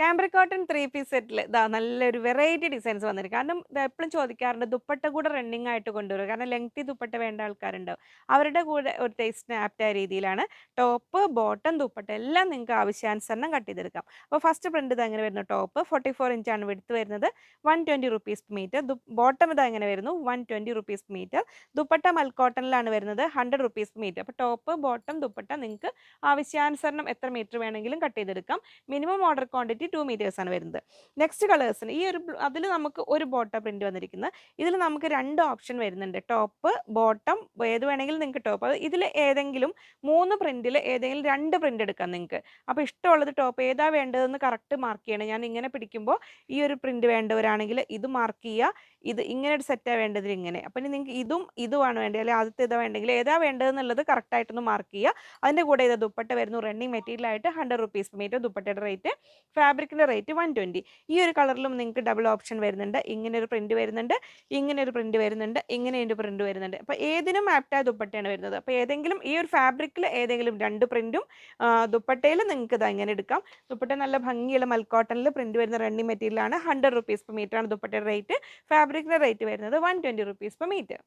Cambric cotton 3 piece സെറ്റില് ദാ നല്ലൊരു variety designs വന്നിരിക്കും. കാരണം ഇത് എപ്പളും ചോദിക്കാറുണ്ട് ദുപ്പട്ട കൂടെ റണ്ണിങ് ആയിട്ട് കൊണ്ടുവരുക. കാരണം ലെങ്തി ദുപ്പട്ട വേണ്ട ആൾക്കാരുണ്ടാവും. അവരുടെ കൂടെ ഒരു ടേസ്റ്റിന് ആപ്റ്റായ രീതിയിലാണ് ടോപ്പ്, ബോട്ടം, ദുപ്പട്ട എല്ലാം നിങ്ങൾക്ക് ആവശ്യാനുസരണം കട്ട് ചെയ്തെടുക്കാം. അപ്പോൾ ഫസ്റ്റ് പ്രിന്റ് ഇതാ ഇങ്ങനെ വരുന്നു. ടോപ്പ് 44 ഇഞ്ചാണ് വിഡ്ത്ത് വരുന്നത്. 120 റുപ്പീസ് പെർ മീറ്റർ. ബോട്ടം ഇതാ ഇങ്ങനെ വരുന്നു. 120 റുപ്പീസ് പെർ മീറ്റർ. ദുപ്പട്ട മൽ കോട്ടണിലാണ് വരുന്നത്. 100 റുപ്പീസ് പെർ മീറ്റർ. അപ്പോൾ ടോപ്പ്, ബോട്ടം, ദുപ്പട്ട നിങ്ങൾക്ക് ആവശ്യാനുസരണം എത്ര മീറ്റർ വേണമെങ്കിലും കട്ട് ചെയ്തെടുക്കാം. മിനിമം ഓർഡർ ക്വാണ്ടിറ്റി 2 മീറ്റേഴ്സ് ആണ് വരുന്നത്. നെക്സ്റ്റ് കളേഴ്സിന് ഈ ഒരു അതിൽ നമുക്ക് ഒരു ബോട്ടം പ്രിന്റ് വന്നിരിക്കുന്നത്. ഇതിൽ നമുക്ക് 2 ഓപ്ഷൻ വരുന്നുണ്ട്. ടോപ്പ്, ബോട്ടം ഏത് വേണമെങ്കിലും നിങ്ങൾക്ക് ടോപ്പ്. ഇതിൽ ഏതെങ്കിലും 3 പ്രിന്റിൽ ഏതെങ്കിലും 2 പ്രിന്റ് എടുക്കാം നിങ്ങൾക്ക്. അപ്പോൾ ഇഷ്ടമുള്ളത് ടോപ്പ് ഏതാ വേണ്ടതെന്ന് കറക്റ്റ് മാർക്ക് ചെയ്യണം. ഞാൻ ഇങ്ങനെ പിടിക്കുമ്പോൾ ഈ ഒരു പ്രിന്റ് വേണ്ടവരാണെങ്കിൽ ഇത് മാർക്ക് ചെയ്യുക. ഇത് ഇങ്ങനെ ഒരു സെറ്റാണ് വേണ്ടതിൽ ഇങ്ങനെ. അപ്പോൾ ഇനി നിങ്ങൾക്ക് ഇതുമാണ് വേണ്ടത്, അല്ലെങ്കിൽ ആദ്യത്തെ ഇതാ വേണ്ടെങ്കിൽ ഏതാ വേണ്ടതെന്നുള്ളത് കറക്റ്റായിട്ടൊന്ന് മാർക്ക് ചെയ്യുക. അതിൻ്റെ കൂടെ ഇത് ദുപ്പട്ട വരുന്നു. റണ്ണിങ് മെറ്റീരിയൽ ആയിട്ട് 100 റുപ്പീസ് പെർ മീറ്റർ. ദുപ്പട്ടയുടെ റേറ്റ്, ഫാബ്രിക്കിൻ്റെ റേറ്റ് 120. ഈ ഒരു കളറിലും നിങ്ങൾക്ക് ഡബിൾ ഓപ്ഷൻ വരുന്നുണ്ട്. ഇങ്ങനെ ഒരു പ്രിന്റ് വരുന്നുണ്ട്, ഇങ്ങനെ ഒരു പ്രിന്റ് വരുന്നുണ്ട്, ഇങ്ങനെ ഒരു പ്രിന്റ് വരുന്നുണ്ട്. അപ്പോൾ ഏതിനും ആപ്റ്റായ ദുപ്പട്ടയാണ് വരുന്നത്. അപ്പോൾ ഏതെങ്കിലും ഈ ഒരു ഫാബ്രിക്കിൽ ഏതെങ്കിലും 2 പ്രിന്റും ദുപ്പട്ടയിൽ നിങ്ങൾക്ക് ഇത് ഇങ്ങനെ എടുക്കാം. ദുപ്പട്ട നല്ല ഭംഗിയുള്ള മൽക്കോട്ടണിൽ പ്രിന്റ് വരുന്ന റണ്ണിങ് മെറ്റീരിയലാണ്. 100 റുപ്പീസ് പെർ മീറ്റർ ആണ് ദുപ്പട്ടയുടെ റേറ്റ്. ഫാബ്രിക്കിൻ്റെ റേറ്റ് വരുന്നത് 120 റുപ്പീസ് പെർ മീറ്റർ.